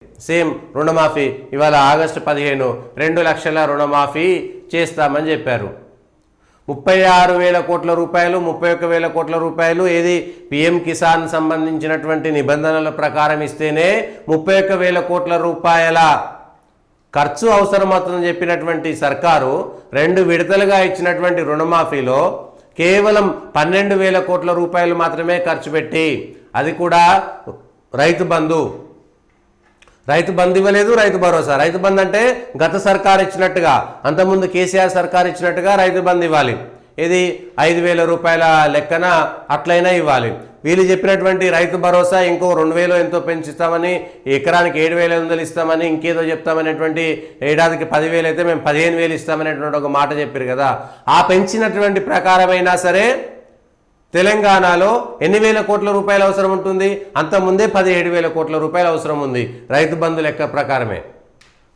Same రుణమాఫీ ఇవాళ August 15 2 లక్షల రుణమాఫీ చేస్తామని చెప్పారు. 36,000 కోట్ల రూపాయలు 31,000 కోట్ల రూపాయలు ఏది పిఎం కిసాన్ సంబంధించినటువంటి నిబంధనల ప్రకారం ఇస్తేనే 31,000 కోట్ల రూపాయల ఖర్చు అవసరమవుతుందని చెప్పినటువంటి సర్కారు 2 విడతలుగా ఇచ్చినటువంటి రుణమాఫీలో కేవలం 12,000 కోట్ల రూపాయలు మాత్రమే ఖర్చు పెట్టి, అది కూడా రైతు బంధు ఇవ్వలేదు. రైతు భరోసా, రైతు బంధు అంటే గత సర్కారు ఇచ్చినట్టుగా, అంతకుముందు కేసీఆర్ సర్కారు ఇచ్చినట్టుగా రైతు బంధు ఇవ్వాలి. ఇది 5,000 రూపాయల లెక్కన అట్లయినా ఇవ్వాలి. వీళ్ళు చెప్పినటువంటి రైతు భరోసా ఇంకో 2,000 ఎంతో పెంచుతామని, ఎకరానికి 7,500 ఇస్తామని, ఇంకేదో చెప్తామనేటువంటి, ఏడాదికి 10,000 అయితే మేము 15,000 ఇస్తామనేటువంటి ఒక మాట చెప్పారు కదా. ఆ పెంచినటువంటి ప్రకారమైనా సరే తెలంగాణలో ఎన్ని వేల కోట్ల రూపాయలు అవసరం ఉంటుంది? అంతకుముందే 17,000 కోట్ల రూపాయలు అవసరం ఉంది. రైతు బంధు లెక్క ప్రకారమే,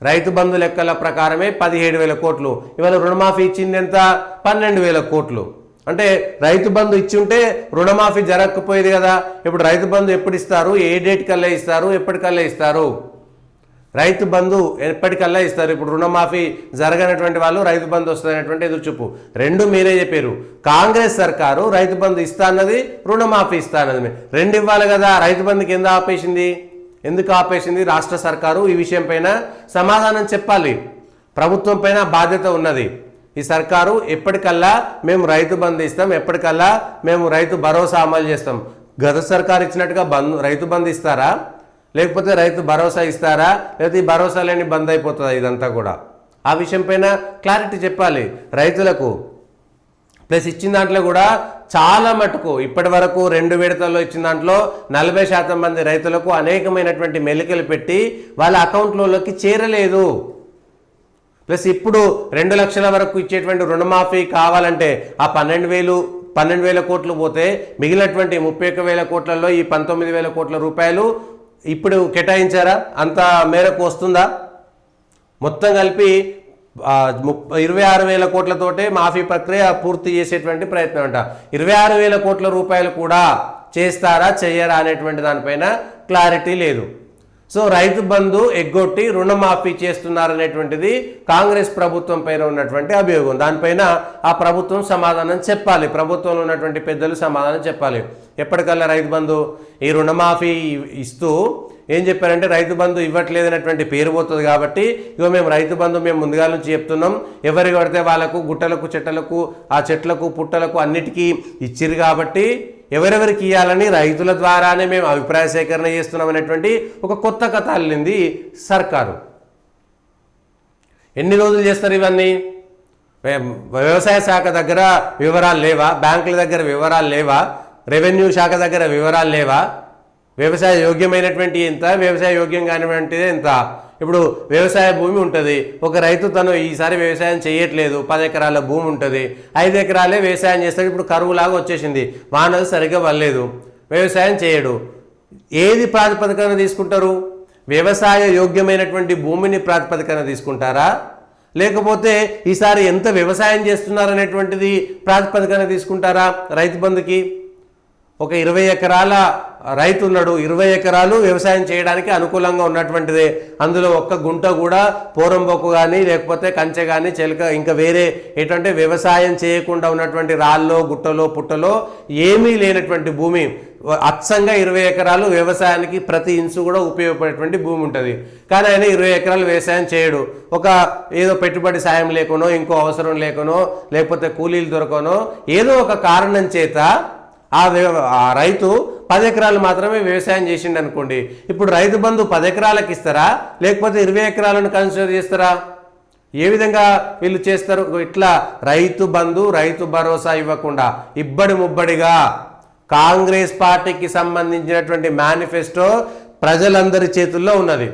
రైతు బంధు లెక్కల ప్రకారమే 17,000 కోట్లు. ఇవాళ రుణమాఫీ ఇచ్చింది ఎంత? 12,000 కోట్లు. అంటే రైతు బంధు ఇచ్చి ఉంటే రుణమాఫీ జరగకపోయేది కదా. ఇప్పుడు రైతు బంధు ఎప్పుడు ఇస్తారు? ఏ డేట్ కల్లా ఇస్తారు? ఎప్పటికల్లా ఇస్తారు? రైతు బంధు ఎప్పటికల్లా ఇస్తారు. ఇప్పుడు రుణమాఫీ జరగనటువంటి వాళ్ళు రైతు బంధు వస్తుందనేటువంటి ఎదురుచూపు. 2 మీరే చెప్పారు. కాంగ్రెస్ సర్కారు రైతు బంధు ఇస్తా అన్నది, రుణమాఫీ ఇస్తా అన్నది. 2 ఇవ్వాలి కదా. రైతు బంధుకి ఎందుకు ఆపేసింది? రాష్ట్ర సర్కారు ఈ విషయం పైన సమాధానం చెప్పాలి. ప్రభుత్వం పైన బాధ్యత ఉన్నది. ఈ సర్కారు ఎప్పటికల్లా మేము రైతు బంధు ఇస్తాం, ఎప్పటికల్లా మేము రైతు భరోసా అమలు చేస్తాం. గత సర్కారు ఇచ్చినట్టుగా రైతు బంధు ఇస్తారా, లేకపోతే రైతు భరోసా ఇస్తారా, లేకపోతే ఈ భరోసా లేని బంద్ అయిపోతుందా? ఇదంతా కూడా ఆ విషయం పైన క్లారిటీ చెప్పాలి రైతులకు. ప్లస్ ఇచ్చిన దాంట్లో కూడా చాలా మటుకు ఇప్పటి వరకు 2 విడతల్లో ఇచ్చిన దాంట్లో 40% మంది రైతులకు అనేకమైనటువంటి మెలికలు పెట్టి వాళ్ళ అకౌంట్లలోకి చేరలేదు. ప్లస్ ఇప్పుడు 2 లక్షల వరకు ఇచ్చేటువంటి రుణమాఫీ కావాలంటే ఆ 12,000 కోట్లు పోతే మిగిలినటువంటి 31,000 కోట్లలో ఈ 19,000 కోట్ల రూపాయలు ఇప్పుడు కేటాయించారా? అంత మేరకు వస్తుందా? మొత్తం కలిపి 26,000 కోట్లతోటే మాఫీ ప్రక్రియ పూర్తి చేసేటువంటి ప్రయత్నం అంట. 26,000 కోట్ల రూపాయలు కూడా చేస్తారా చెయ్యరా అనేటువంటి దానిపైన క్లారిటీ లేదు. సో రైతు బంధు ఎగ్గొట్టి రుణమాఫీ చేస్తున్నారనేటువంటిది కాంగ్రెస్ ప్రభుత్వం పైన ఉన్నటువంటి అభియోగం. దానిపైన ఆ ప్రభుత్వం సమాధానం చెప్పాలి. ప్రభుత్వంలో ఉన్నటువంటి పెద్దలు సమాధానం చెప్పాలి. ఎప్పటికల్లా రైతు బంధు ఈ రుణమాఫీ ఇస్తూ ఏం చెప్పారంటే రైతు బంధు ఇవ్వట్లేదనేటువంటి పేరు పోతుంది కాబట్టి ఇగో మేము రైతు బంధు మేము ముందుగా నుంచి చెప్తున్నాం, ఎవరికి పడితే వాళ్ళకు గుట్టలకు చెట్లకు ఆ చెట్లకు పుట్టలకు అన్నిటికీ ఇచ్చిరు కాబట్టి ఎవరెవరికి ఇవ్వాలని రైతుల ద్వారానే మేము అభిప్రాయ సేకరణ చేస్తున్నాం అనేటువంటి ఒక కొత్త కథ అల్లింది సర్కారు. ఎన్ని రోజులు చేస్తారు ఇవన్నీ? వ్యవసాయ శాఖ దగ్గర వివరాలు లేవా? బ్యాంకుల దగ్గర వివరాలు లేవా? రెవెన్యూ శాఖ దగ్గర వివరాలు లేవా? వ్యవసాయ యోగ్యమైనటువంటి ఎంత, వ్యవసాయ యోగ్యం కానిటువంటిది ఎంత? ఇప్పుడు వ్యవసాయ భూమి ఉంటుంది, ఒక రైతు తను ఈసారి వ్యవసాయం చేయట్లేదు, 10 ఎకరాల భూమి ఉంటుంది, 5 ఎకరాలే వ్యవసాయం చేస్తాడు. ఇప్పుడు కరువులాగా వచ్చేసింది, వానలు సరిగ్గా పడలేదు, వ్యవసాయం చేయడు. ఏది ప్రాతిపదికన తీసుకుంటారు? వ్యవసాయ యోగ్యమైనటువంటి భూమిని ప్రాతిపదికన తీసుకుంటారా, లేకపోతే ఈసారి ఎంత వ్యవసాయం చేస్తున్నారనేటువంటిది ప్రాతిపదికన తీసుకుంటారా? రైతు బంధుకి ఒక 20 ఎకరాల రైతు ఉన్నాడు, 20 ఎకరాలు వ్యవసాయం చేయడానికి అనుకూలంగా ఉన్నటువంటిదే. అందులో ఒక్క గుంట కూడా పోరంబొక్కు కానీ లేకపోతే కంచె కానీ చెలక ఇంకా వేరే ఏంటంటే వ్యవసాయం చేయకుండా ఉన్నటువంటి రాళ్ళలో గుట్టలో పుట్టలో ఏమీ లేనటువంటి భూమి, అచ్చంగా 20 ఎకరాలు వ్యవసాయానికి ప్రతి ఇంచు కూడా ఉపయోగపడేటువంటి భూమి ఉంటుంది. కానీ ఆయన 20 ఎకరాలు వ్యవసాయం చేయడు. ఒక ఏదో పెట్టుబడి సాయం లేకనో, ఇంకో అవసరం లేకనో, లేకపోతే కూలీలు దొరకనో, ఏదో ఒక కారణం చేత ఆ రైతు 10 ఎకరాలు మాత్రమే వ్యవసాయం చేసిండు అనుకోండి. ఇప్పుడు రైతు బంధు 10 ఎకరాలకు ఇస్తారా, లేకపోతే 20 ఎకరాలను కన్సిడర్ చేస్తారా? ఏ విధంగా వీళ్ళు చేస్తారు? ఇట్లా రైతు బంధు రైతు భరోసా ఇవ్వకుండా ఇబ్బడి ముబ్బడిగా కాంగ్రెస్ పార్టీకి సంబంధించినటువంటి మేనిఫెస్టో ప్రజలందరి చేతుల్లో ఉన్నది.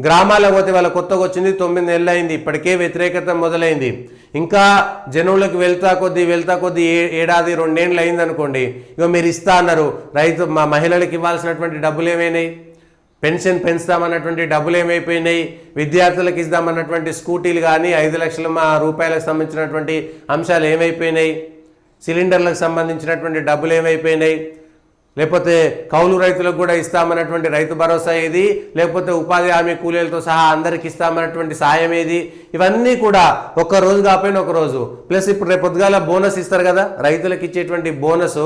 గ్రామాలకు పోతే వాళ్ళ కొత్తగా వచ్చింది, 9 నెలలు అయింది, ఇప్పటికే వ్యతిరేకత మొదలైంది. ఇంకా జనువులకు వెళ్తా కొద్దీ ఏడాది 2 ఏళ్ళు అయింది అనుకోండి, ఇక మీరు ఇస్తా అన్నారు రైతు మహిళలకు ఇవ్వాల్సినటువంటి డబ్బులు ఏమైనాయి? పెన్షన్ పెంచుతామన్నటువంటి డబ్బులు ఏమైపోయినాయి? విద్యార్థులకు ఇద్దామన్నటువంటి స్కూటీలు కానీ 5 లక్షల రూపాయలకు సంబంధించినటువంటి అంశాలు ఏమైపోయినాయి? సిలిండర్లకు సంబంధించినటువంటి డబ్బులు ఏమైపోయినాయి? లేకపోతే కౌలు రైతులకు కూడా ఇస్తామన్నటువంటి రైతు భరోసా ఏది, లేకపోతే ఉపాధి హామీ కూలీలతో సహా అందరికి ఇస్తామన్నటువంటి సాయం ఏది? ఇవన్నీ కూడా ఒక రోజు కాకపోయినా ఒక రోజు. ప్లస్ ఇప్పుడు రేపు పొద్దుగాల బోనస్ ఇస్తారు కదా, రైతులకు ఇచ్చేటువంటి బోనస్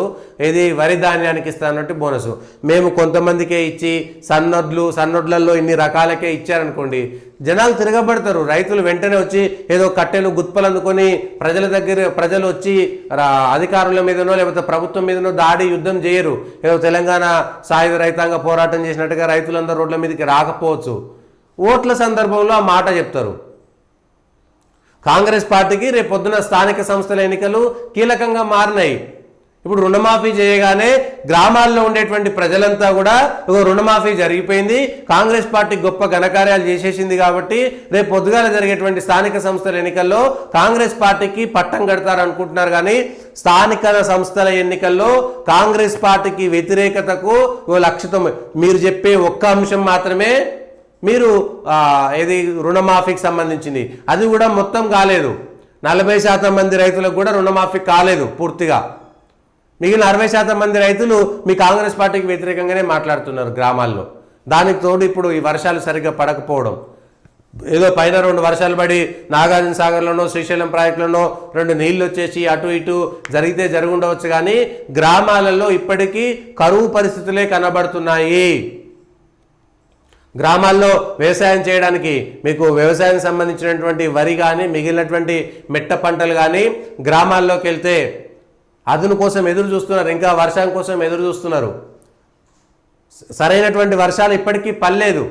ఏది, వరి ధాన్యానికి ఇస్తామన్నట్టు బోనస్ మేము కొంతమందికే ఇచ్చి సన్నొడ్లలో ఇన్ని రకాలకే ఇచ్చారనుకోండి, జనాలు తిరగబడతారు. రైతులు వెంటనే వచ్చి ఏదో కట్టెలు గుత్పలు అందుకొని ప్రజలు వచ్చి అధికారుల మీదనో లేకపోతే ప్రభుత్వం మీదనో దాడి యుద్ధం చేయరు. ఏదో తెలంగాణ సాయుధ రైతాంగ పోరాటం చేసినట్టుగా రైతులందరూ రోడ్ల మీదకి రాకపోవచ్చు. ఓట్ల సందర్భంలో ఆ మాట చెప్తారు. కాంగ్రెస్ పార్టీకి రేపు పొద్దున స్థానిక సంస్థల ఎన్నికలు కీలకంగా మారినాయి. ఇప్పుడు రుణమాఫీ చేయగానే గ్రామాల్లో ఉండేటువంటి ప్రజలంతా కూడా రుణమాఫీ జరిగిపోయింది, కాంగ్రెస్ పార్టీ గొప్ప ఘనకార్యాలు చేసేసింది కాబట్టి రేపు పొద్దుగాల జరిగేటువంటి స్థానిక సంస్థల ఎన్నికల్లో కాంగ్రెస్ పార్టీకి పట్టం కడతారు అనుకుంటున్నారు. కానీ స్థానిక సంస్థల ఎన్నికల్లో కాంగ్రెస్ పార్టీకి వ్యతిరేకతకు లక్ష్యం మీరు చెప్పే ఒక్క అంశం మాత్రమే, మీరు ఏది రుణమాఫీకి సంబంధించింది, అది కూడా మొత్తం కాలేదు. 40% మంది రైతులకు కూడా రుణమాఫీ కాలేదు పూర్తిగా. మిగిలిన 60% మంది రైతులు మీ కాంగ్రెస్ పార్టీకి వ్యతిరేకంగానే మాట్లాడుతున్నారు గ్రామాల్లో. దానికి తోడు ఇప్పుడు ఈ వర్షాలు సరిగ్గా పడకపోవడం, ఏదో పైన 2 వర్షాలు పడి నాగార్జున సాగర్లోనో శ్రీశైలం ప్రాజెక్టులోనో 2 నీళ్లు వచ్చేసి అటు ఇటు జరిగితే జరుగుండవచ్చు. కానీ గ్రామాలలో ఇప్పటికీ కరువు పరిస్థితులే కనబడుతున్నాయి. గ్రామాల్లో వ్యవసాయం చేయడానికి మీకు వ్యవసాయానికి సంబంధించినటువంటి వరి కానీ మిగిలినటువంటి మెట్ట పంటలు కానీ గ్రామాల్లోకి వెళ్తే అదును కోసం ఎదురు చూస్తున్నారు, ఇంకా వర్షం కోసం ఎదురు చూస్తున్నారు. సరైనటువంటి వర్షాలు ఇప్పటికీ పడలేదు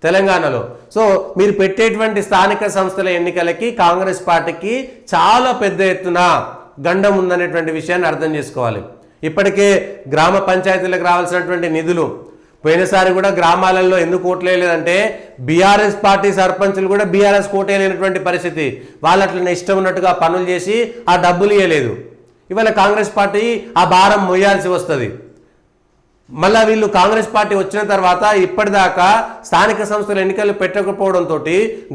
తెలంగాణలో. సో మీరు పెట్టేటువంటి స్థానిక సంస్థల ఎన్నికలకి కాంగ్రెస్ పార్టీకి చాలా పెద్ద ఎత్తున గండం ఉందనేటువంటి విషయాన్ని అర్థం చేసుకోవాలి. ఇప్పటికే గ్రామ పంచాయతీలకు రావాల్సినటువంటి నిధులు పోయినసారి కూడా గ్రామాలలో ఎందుకు ఓట్లేదంటే బీఆర్ఎస్ పార్టీ సర్పంచులు కూడా బీఆర్ఎస్ కోటేయలేనటువంటి పరిస్థితి. వాళ్ళు అట్లా ఇష్టం ఉన్నట్టుగా పనులు చేసి ఆ డబ్బులు ఇవ్వలేదు. ఇవాళ కాంగ్రెస్ పార్టీ ఆ భారం మొయ్యాల్సి వస్తుంది. మళ్ళీ వీళ్ళు కాంగ్రెస్ పార్టీ వచ్చిన తర్వాత ఇప్పటిదాకా స్థానిక సంస్థల ఎన్నికలు పెట్టకపోవడంతో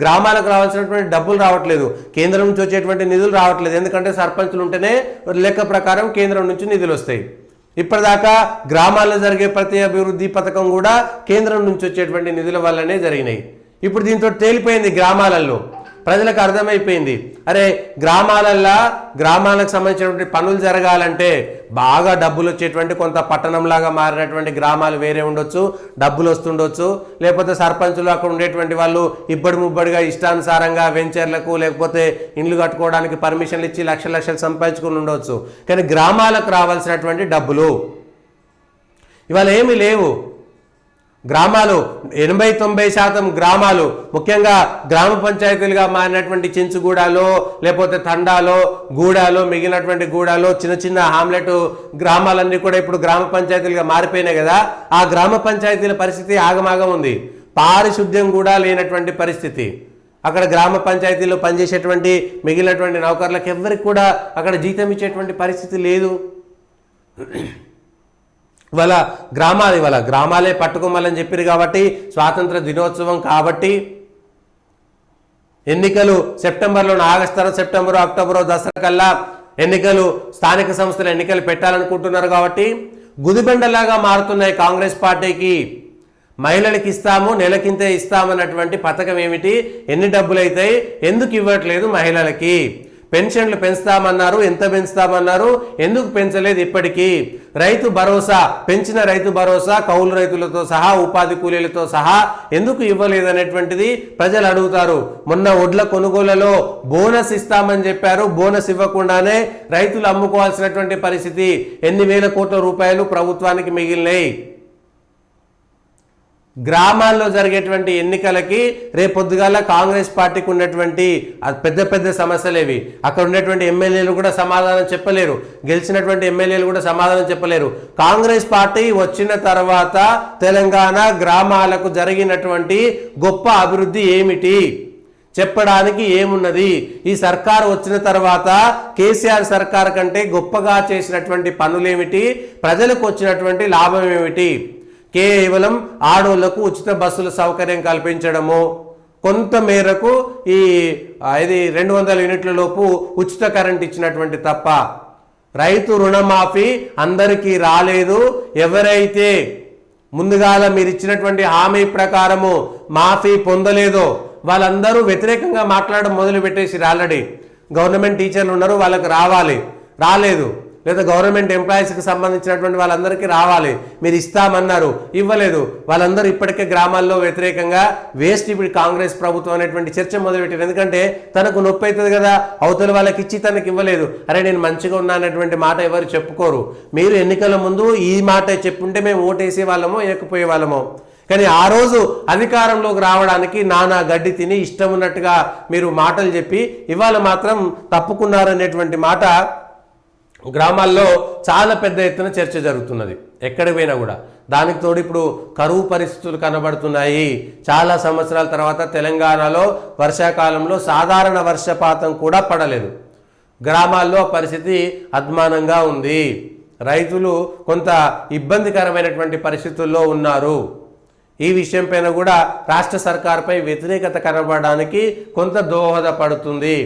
గ్రామాలకు రావాల్సినటువంటి డబ్బులు రావట్లేదు, కేంద్రం నుంచి వచ్చేటువంటి నిధులు రావట్లేదు. ఎందుకంటే సర్పంచులు ఉంటేనే లెక్క ప్రకారం కేంద్రం నుంచి నిధులు వస్తాయి. ఇప్పటిదాకా గ్రామాల్లో జరిగే ప్రతి అభివృద్ధి పథకం కూడా కేంద్రం నుంచి వచ్చేటువంటి నిధుల వల్లనే జరిగినాయి. ఇప్పుడు దీంతో తేలిపోయింది, గ్రామాలలో ప్రజలకు అర్థమైపోయింది, అరే గ్రామాలకు సంబంధించినటువంటి పనులు జరగాలంటే బాగా డబ్బులు వచ్చేటువంటి కొంత పట్టణంలాగా మారినటువంటి గ్రామాలు వేరే ఉండొచ్చు, డబ్బులు వస్తుండొచ్చు. లేకపోతే సర్పంచులు అక్కడ ఉండేటువంటి వాళ్ళు ఇబ్బడి ముబ్బడిగా ఇష్టానుసారంగా వెంచర్లకు లేకపోతే ఇండ్లు కట్టుకోవడానికి పర్మిషన్లు ఇచ్చి లక్షలు సంపాదించుకుని ఉండవచ్చు. కానీ గ్రామాలకు రావాల్సినటువంటి డబ్బులు ఇవాళ ఏమీ లేవు. గ్రామాలు 80-90% గ్రామాలు ముఖ్యంగా గ్రామ పంచాయతీలుగా మారినటువంటి చెంచుగూడలో లేకపోతే తండాలో గూడాలో మిగిలినటువంటి గూడాలో చిన్న చిన్న హామ్లెట్ గ్రామాలన్నీ కూడా ఇప్పుడు గ్రామ పంచాయతీలుగా మారిపోయినాయి కదా. ఆ గ్రామ పంచాయతీల పరిస్థితి ఆగమాగం ఉంది. పారిశుద్ధ్యం కూడా లేనటువంటి పరిస్థితి. అక్కడ గ్రామ పంచాయతీలో పనిచేసేటువంటి మిగిలినటువంటి నౌకర్లకు ఎవరికి కూడా అక్కడ జీతం ఇచ్చేటువంటి పరిస్థితి లేదు. ఇవాళ గ్రామాలే పట్టుకోమని చెప్పారు కాబట్టి స్వాతంత్ర దినోత్సవం కాబట్టి ఎన్నికలు సెప్టెంబర్లో, ఆగస్టు, సెప్టెంబరు, అక్టోబరు, దసరా కల్లా ఎన్నికలు స్థానిక సంస్థల ఎన్నికలు పెట్టాలనుకుంటున్నారు కాబట్టి గుదిబండలాగా మారుతున్నాయి కాంగ్రెస్ పార్టీకి. మహిళలకు ఇస్తాము, నెలకింతే ఇస్తామన్నటువంటి పథకం ఏమిటి, ఎన్ని డబ్బులు అవుతాయి, ఎందుకు ఇవ్వట్లేదు మహిళలకి? పెన్షన్లు పెంచుతామన్నారు, ఎంత పెంచుతామన్నారు, ఎందుకు పెంచలేదు? ఇప్పటికీ రైతు భరోసా పెంచిన రైతు భరోసా కౌలు రైతులతో సహా ఉపాధి కూలీలతో సహా ఎందుకు ఇవ్వలేదనేటువంటిది ప్రజలు అడుగుతారు. మొన్న ఒడ్ల కొనుగోళ్లలో బోనస్ ఇస్తామని చెప్పారు, బోనస్ ఇవ్వకుండానే రైతులు అమ్ముకోవాల్సినటువంటి పరిస్థితి. ఎన్ని వేల కోట్ల రూపాయలు ప్రభుత్వానికి మిగిలినాయి. గ్రామాల్లో జరిగేటువంటి ఎన్నికలకి రేపొద్దుగాల కాంగ్రెస్ పార్టీకి ఉన్నటువంటి పెద్ద సమస్యలేవి. అక్కడ ఉన్నటువంటి ఎమ్మెల్యేలు కూడా సమాధానం చెప్పలేరు, గెలిచినటువంటి ఎమ్మెల్యేలు కూడా సమాధానం చెప్పలేరు. కాంగ్రెస్ పార్టీ వచ్చిన తర్వాత తెలంగాణ గ్రామాలకు జరిగినటువంటి గొప్ప అభివృద్ధి ఏమిటి చెప్పడానికి ఏమున్నది? ఈ సర్కారు వచ్చిన తర్వాత కేసీఆర్ సర్కార్ కంటే గొప్పగా చేసినటువంటి పనులేమిటి? ప్రజలకు వచ్చినటువంటి లాభం ఏమిటి? కేవలం ఆడోళ్లకు ఉచిత బస్సుల సౌకర్యం కల్పించడము, కొంత మేరకు ఈ 200 యూనిట్ల లోపు ఉచిత కరెంట్ ఇచ్చినటువంటి తప్ప రైతు రుణమాఫీ అందరికీ రాలేదు. ఎవరైతే ముందుగాల మీరు ఇచ్చినటువంటి హామీ ప్రకారము మాఫీ పొందలేదో వాళ్ళందరూ వ్యతిరేకంగా మాట్లాడడం మొదలు పెట్టేసి ఆల్రెడీ గవర్నమెంట్ టీచర్లు ఉన్నారు, వాళ్ళకి రాలేదు. లేదా గవర్నమెంట్ ఎంప్లాయీస్కి సంబంధించినటువంటి వాళ్ళందరికీ రావాలి, మీరు ఇస్తామన్నారు, ఇవ్వలేదు. వాళ్ళందరూ ఇప్పటికే గ్రామాల్లో వ్యతిరేకంగా వేస్ట్ ఇప్పుడు కాంగ్రెస్ ప్రభుత్వం అనేటువంటి చర్చ మొదలుపెట్టారు. ఎందుకంటే తనకు నొప్పి అవుతుంది కదా, అవతల వాళ్ళకి ఇచ్చి తనకు ఇవ్వలేదు, అరే నేను మంచిగా ఉన్నా అనేటువంటి మాట ఎవరు చెప్పుకోరు. మీరు ఎన్నికల ముందు ఈ మాట చెప్పుంటే మేము ఓటేసే వాళ్ళమో వేయకపోయే వాళ్ళమో. కానీ ఆ రోజు అధికారంలోకి రావడానికి నానా గడ్డి తిని ఇష్టం ఉన్నట్టుగా మీరు మాటలు చెప్పి ఇవాళ మాత్రం తప్పుకున్నారనేటువంటి మాట గ్రామాల్లో చాలా పెద్ద ఎత్తున చర్చ జరుగుతున్నది ఎక్కడికి పోయినా కూడా. దానికి తోడు ఇప్పుడు కరువు పరిస్థితులు కనబడుతున్నాయి. చాలా సంవత్సరాల తర్వాత తెలంగాణలో వర్షాకాలంలో సాధారణ వర్షపాతం కూడా పడలేదు. గ్రామాల్లో పరిస్థితి అధ్వానంగా ఉంది. రైతులు కొంత ఇబ్బందికరమైనటువంటి పరిస్థితుల్లో ఉన్నారు. ఈ విషయం పైన కూడా రాష్ట్ర సర్కార్పై వ్యతిరేకత కనబడడానికి కొంత దోహదపడుతుంది.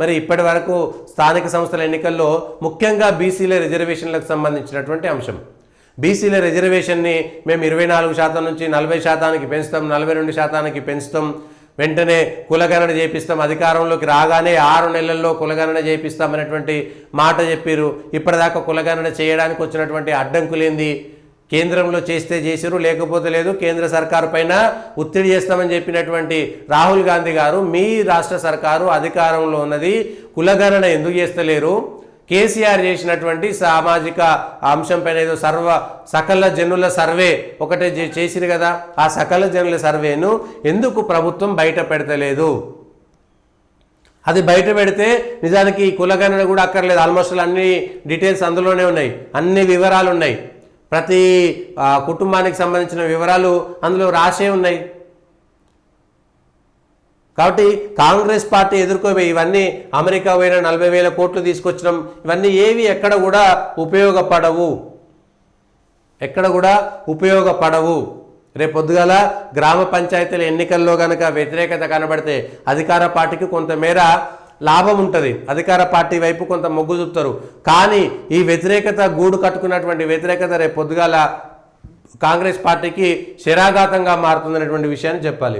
మరి ఇప్పటి వరకు స్థానిక సంస్థల ఎన్నికల్లో ముఖ్యంగా బీసీల రిజర్వేషన్లకు సంబంధించినటువంటి అంశం. బీసీల రిజర్వేషన్ని మేము 24% నుంచి 40% పెంచుతాం, 42% పెంచుతాం, వెంటనే కులగణన చేపిస్తాం, అధికారంలోకి రాగానే 6 నెలల్లో కులగణన చేపిస్తాం అనేటువంటి మాట చెప్పారు. ఇప్పటిదాకా కులగణన చేయడానికి వచ్చినటువంటి అడ్డంకులేంది? కేంద్రంలో చేస్తే చేసిరు, లేకపోతే లేదు. కేంద్ర సర్కారు పైన ఒత్తిడి చేస్తామని చెప్పినటువంటి రాహుల్ గాంధీ గారు, మీ రాష్ట్ర సర్కారు అధికారంలో ఉన్నది, కులగణన ఎందుకు చేస్తలేరు? కేసీఆర్ చేసినటువంటి సామాజిక అంశం పైన ఏదో సకల జనుల సర్వే ఒకటే చేసిరు కదా, ఆ సకల జనుల సర్వేను ఎందుకు ప్రభుత్వం బయట పెడతలేదు? అది బయట పెడితే నిజానికి కులగణన కూడా అక్కర్లేదు. ఆల్మోస్ట్ అన్ని డీటెయిల్స్ అందులోనే ఉన్నాయి, అన్ని వివరాలు ఉన్నాయి, ప్రతి కుటుంబానికి సంబంధించిన వివరాలు అందులో రాసే ఉన్నాయి. కాబట్టి కాంగ్రెస్ పార్టీ ఎదుర్కోవే ఇవన్నీ అమెరికా పోయిన 40,000 కోట్లు తీసుకొచ్చినాం, ఇవన్నీ ఏవి ఎక్కడ కూడా ఉపయోగపడవు. రేపు పొద్దుగాల గ్రామ పంచాయతీల ఎన్నికల్లో కనుక వ్యతిరేకత కనబడితే అధికార పార్టీకి కొంతమేర లాభం ఉంటుంది, అధికార పార్టీ వైపు కొంత మొగ్గు చూపుతారు. కానీ ఈ వ్యతిరేకత గూడు కట్టుకున్నటువంటి వ్యతిరేకత రేపు పొద్దుగాల కాంగ్రెస్ పార్టీకి శరాఘాతంగా మారుతుందనేటువంటి విషయాన్ని చెప్పాలి.